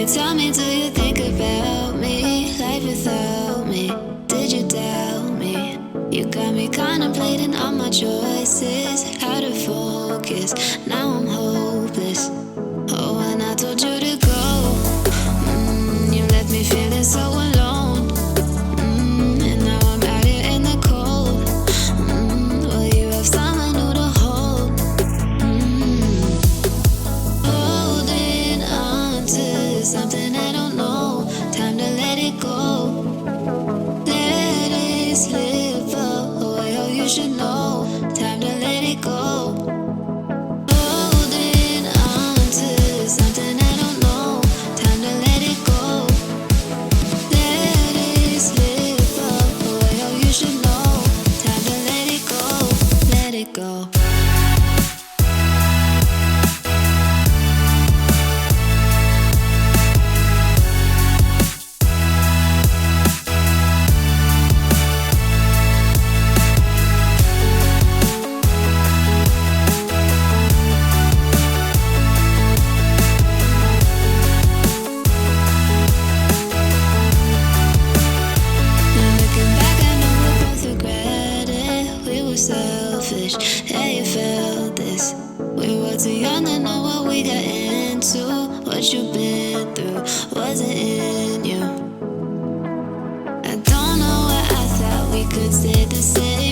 Tell me, do you think about me? Life without me, did you doubt me? You got me contemplating all my choices, how to focus, now I'm hopeless. Oh, when I told you to go, you left me feeling so alone. And now I'm out here in the cold. Will you have someone new to hold? Holding on to something I don't know. Time to let it go. Let it slip away. Oh, you should know. Time to let it go. Holding on to something I don't know. Time to let it go. Let it slip away. Oh, you should know. Time to let it go. Let it go. Selfish, yeah, you felt this. We were too young to know what we got into. What you've been through wasn't in you. I don't know why I thought we could stay the same.